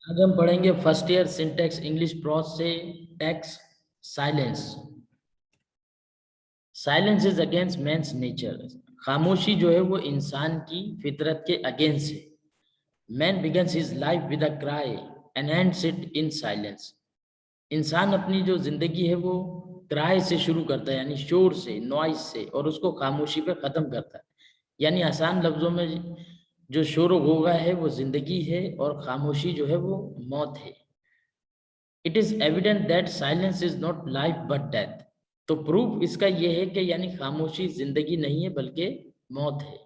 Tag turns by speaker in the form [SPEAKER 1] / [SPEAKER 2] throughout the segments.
[SPEAKER 1] आज हम पढ़ेंगे first year syntax English prose से text silence. Silence is against man's nature. खामोशी जो है वो इंसान की फितरत के अगेंस्ट है। Man begins his life with a cry and ends it in silence. इंसान अपनी जो जिंदगी है वो क्राई से शुरू करता है, यानी शोर से, नॉइज से, और उसको खामोशी पे खत्म करता है। यानी आसान लफ्जों में जो शोर होगा है वो जिंदगी है, और खामोशी जो है वो मौत है। It is evident that silence is not life but death. तो प्रूफ इसका यह है कि यानी खामोशी जिंदगी नहीं है बल्कि मौत है।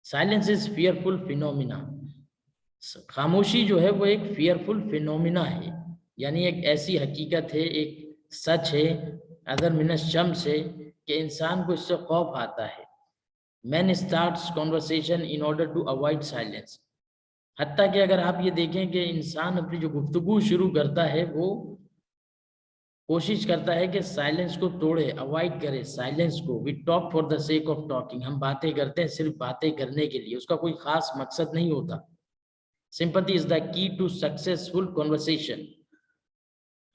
[SPEAKER 1] Silence is fearful phenomena. खामोशी जो है वो एक फियरफुल फिनोमिना है, यानी एक ऐसी हकीकत है, एक सच है, अदर मिन शम्स है, कि इंसान को इससे खौफ आता है। Man starts conversation in order to avoid silence. हत्ता कि अगर आप ये देखें कि इंसान अपनी जो गुफ्तगू शुरू करता है वो कोशिश करता है कि साइलेंस को तोड़े, अवॉइड करे साइलेंस को। We talk for the sake of talking. हम बातें करते हैं सिर्फ बातें करने के लिए, उसका कोई खास मकसद नहीं होता। Sympathy is the key to successful conversation.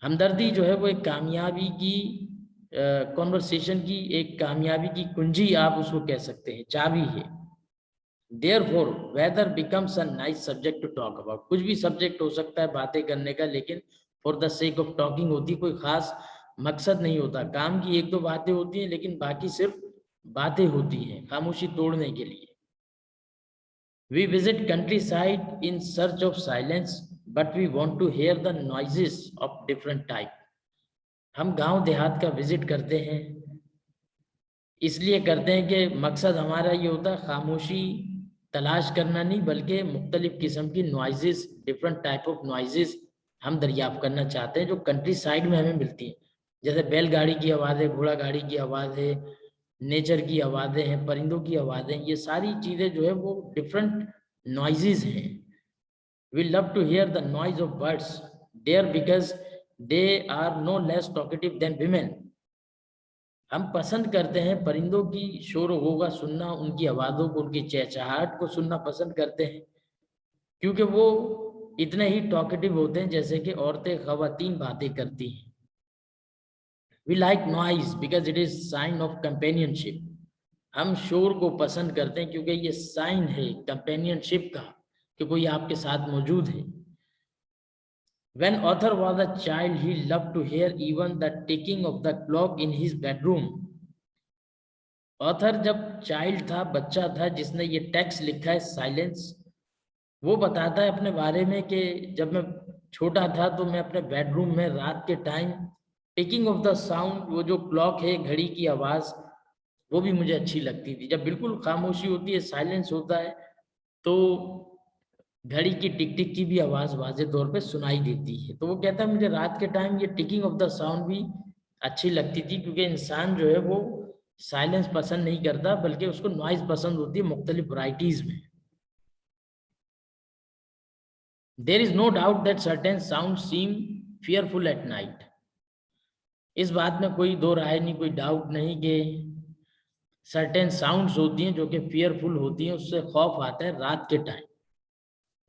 [SPEAKER 1] हमदर्दी जो है वो एक कामयाबी की कॉन्वर्सेशन की एक कामयाबी की कुंजी, आप उसको कह सकते हैं, चाबी है। Therefore weather becomes a nice subject to talk about. कुछ भी सब्जेक्ट हो सकता है बातें करने का, लेकिन for the sake of talking होती, कोई खास मकसद नहीं होता। काम की एक दो बातें होती हैं, लेकिन बाकी सिर्फ बातें होती हैं खामोशी तोड़ने के लिए। We visit countryside in search of silence but we want to hear the noises of different type. हम गांव देहात का विजिट करते हैं, इसलिए करते हैं कि मकसद हमारा ये होता है खामोशी तलाश करना नहीं, बल्कि मुख्तलिफ किस्म की noises, different type of noises हम दरियाफ्त करना चाहते हैं जो कंट्री साइड में हमें मिलती हैं। जैसे बैलगाड़ी की आवाज़ है, घोड़ा गाड़ी की आवाज़ है, नेचर की आवाज़ें हैं, परिंदों की आवाज़ें, ये सारी चीज़ें जो है वो डिफरेंट नॉइजेस हैं। We love to hear the noise of birds there because they are no less talkative than women. हम पसंद करते हैं परिंदों की शोर होगा सुनना, उनकी आवाज़ों को, उनकी चहचहाहट को सुनना पसंद करते हैं, क्योंकि वो इतने ही टॉकेटिव होते हैं जैसे कि औरतें ख़वातीन बातें करती हैं। We like noise because it is sign of companionship. हम शोर को पसंद करते हैं क्योंकि ये साइन है कंपेनियनशिप का, कि कोई आपके साथ मौजूद है। When author was a child, he loved to hear even the ticking of the clock in his bedroom. Author जब चाइल्ड था, बच्चा था, जिसने ये टेक्स्ट लिखा है साइलेंस, वो बताता है अपने बारे में कि जब मैं छोटा था तो मैं अपने बेडरूम में रात के time ticking of the sound, वो जो क्लॉक है, घड़ी की आवाज़, वो भी मुझे अच्छी लगती थी। जब बिल्कुल खामोशी होती है, साइलेंस होता है, तो घड़ी की टिक टिक की भी आवाज़ वाज़े तौर पे सुनाई देती है। तो वो कहता है मुझे रात के टाइम ये टिकिंग ऑफ द साउंड भी अच्छी लगती थी, क्योंकि इंसान जो है वो साइलेंस पसंद नहीं करता, बल्कि उसको नॉइज पसंद होती है मुख्तलिफ वराइटीज़ में। There is no doubt that certain sound seem fearful at night. इस बात में कोई दो राय नहीं, कोई डाउट नहीं कि सर्टेन साउंड्स होती हैं जो कि फियरफुल होती हैं, उससे खौफ आता है रात के time.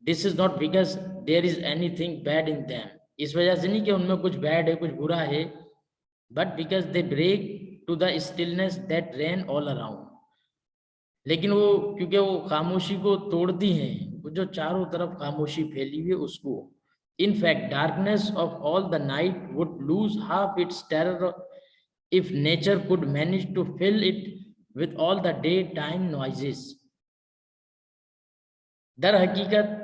[SPEAKER 1] This is not because there is anything bad in them. इस वजह से नहीं कि उनमें कुछ बैड है, कुछ बुरा है, but because they break to the stillness that reign all around. लेकिन वो क्योंकि वो खामोशी को तोड़ती हैं, वो जो चारों तरफ खामोशी फैली हुई है उसको। In fact darkness of all the night would lose half it's terror if nature could manage to fill it with all the daytime noises। दर हकीकत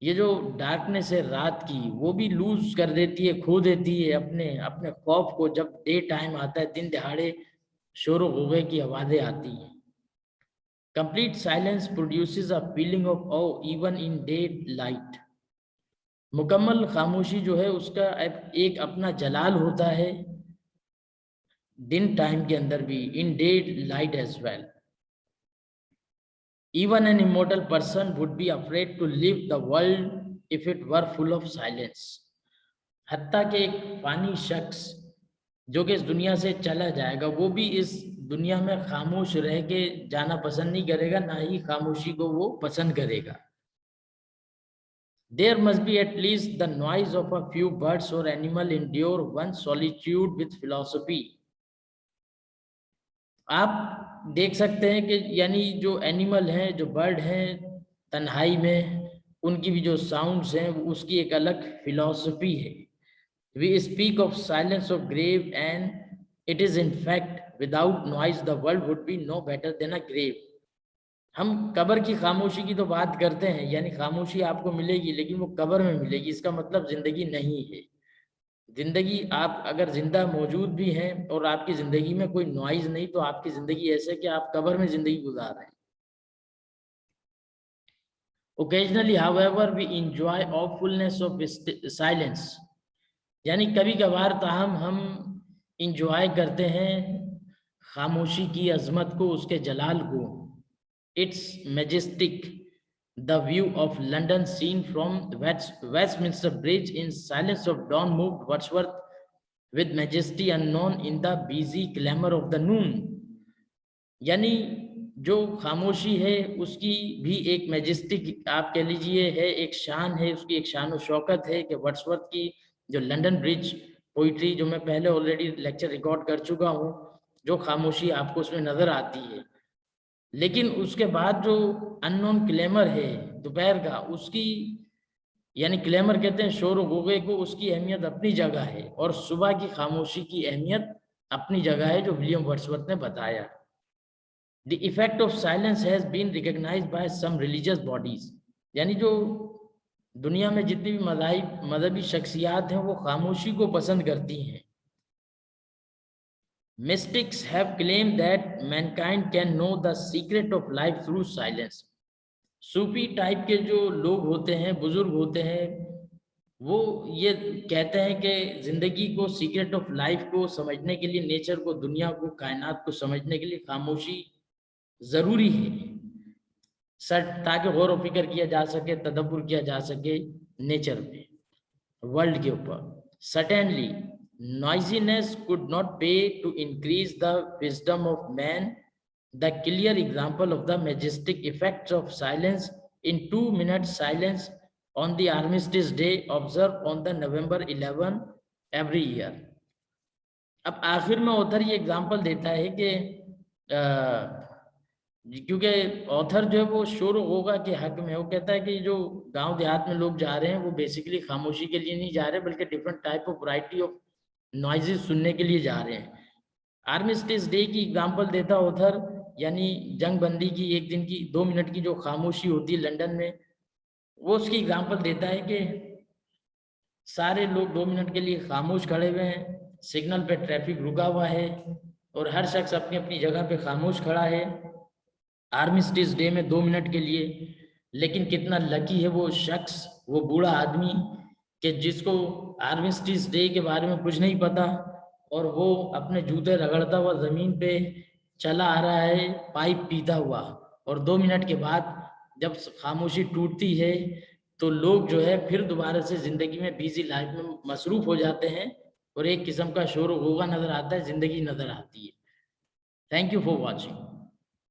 [SPEAKER 1] ये जो डार्कनेस है रात की, वो भी लूज कर देती है, खो देती है अपने अपने खौफ को, जब डे टाइम आता है, दिन दिहाड़े शोर गुगे की आवाज़ें आती हैं। Complete silence produces a feeling of awe even in daylight. मुकम्मल खामोशी जो है उसका एक अपना जलाल होता है दिन टाइम के अंदर भी, in daylight as well. Even an immortal person would be afraid to leave the world if it were full of silence। हत्ता कि एक फानी शख्स जो कि इस दुनिया से चला जाएगा, वो भी इस दुनिया में खामोश रह के जाना पसंद नहीं करेगा, ना ही खामोशी को वो पसंद करेगा। There must be at least the noise of a few birds or animal endure one solitude with philosophy. आप देख सकते हैं कि यानी जो एनिमल हैं, जो बर्ड हैं, तन्हाई में उनकी भी जो साउंड्स हैं, उसकी एक अलग फिलॉसफी है. We speak of silence of grave, and it is in fact without noise the world would be no better than a grave. हम कब्र की खामोशी की तो बात करते हैं, यानी खामोशी आपको मिलेगी लेकिन वो कब्र में मिलेगी. इसका मतलब जिंदगी नहीं है. जिंदगी, आप अगर जिंदा मौजूद भी हैं और आपकी जिंदगी में कोई नॉइज नहीं, तो आपकी जिंदगी ऐसे कि आप कब्र में जिंदगी गुजार रहे हैं. Occasionally, however, we enjoy awfulness of silence. यानी कभी कभार ताहम हम इंजॉय करते हैं खामोशी की अजमत को, उसके जलाल को. It's majestic, the view of London seen from Westminster Bridge in silence of dawn moved Wordsworth with majesty unknown in the busy clamor of the noon. यानी जो खामोशी है उसकी भी एक मैजेस्टिक, आप कह लीजिए, है, एक शान है, उसकी एक शान और शौकत है कि वर्ड्सवर्थ की जो लंदन ब्रिज पोइट्री, जो मैं पहले ऑलरेडी लेक्चर रिकॉर्ड कर चुका हूँ, जो खामोशी आपको उसमें नजर आती है. लेकिन उसके बाद जो अननोन क्लेमर है दोपहर का, उसकी, यानी क्लेमर कहते हैं शोर गोगे को, उसकी अहमियत अपनी जगह है, और सुबह की खामोशी की अहमियत अपनी जगह है, जो विलियम वर्ड्सवर्थ ने बताया. The effect of silence has been recognised by some religious bodies. यानी जो दुनिया में जितनी भी मजहबी शख्सियात हैं, वो खामोशी को पसंद करती हैं. Mystics have claimed that mankind can know the secret of life through silence. Sufi type के जो लोग होते हैं, बुजुर्ग होते हैं, वो ये कहते हैं कि जिंदगी को, सीक्रेट ऑफ लाइफ को समझने के लिए, नेचर को, दुनिया को, कायनात को समझने के लिए खामोशी जरूरी है, सर, ताकि गौर व फिक्र किया जा सके, तदब्बुर किया जा सके नेचर में, वर्ल्ड के ऊपर. Certainly, noisiness could not pay to increase the wisdom of man. The clear example of the majestic effects of silence in 2 minute silence on the Armistice Day observed on the November 11 every year. अब आखिर में author ये example देता है कि क्योंकि author जो है वो शोर होगा के हक में, वो कहता है कि जो गांव देहात में लोग जा रहे हैं वो बेसिकली खामोशी के लिए नहीं जा रहे, बल्कि different type of variety of noises सुनने के लिए जा रहे हैं. आर्मिस्टिस डे की एग्जांपल देता ऑथर, यानी जंग बंदी की 1 दिन की 2 मिनट की जो खामोशी होती है लंदन में, वो उसकी एग्जांपल देता है कि सारे लोग 2 मिनट के लिए खामोश खड़े हुए हैं, सिग्नल पे ट्रैफिक रुका हुआ है और हर शख्स अपनी अपनी जगह पे खामोश खड़ा है आर्मिस्टिस डे में 2 मिनट के लिए. लेकिन कितना लकी है वो शख्स, वो बूढ़ा आदमी, कि जिसको आर्मिस्टिस डे के बारे में कुछ नहीं पता, और वो अपने जूते रगड़ता हुआ जमीन पे चला आ रहा है, पाइप पीता हुआ. और 2 मिनट के बाद जब खामोशी टूटती है तो लोग जो है फिर दोबारा से जिंदगी में बिजी लाइफ में मसरूफ हो जाते हैं, और एक किस्म का शोर होगा नजर आता है, जिंदगी नजर आती है. Thank you for watching.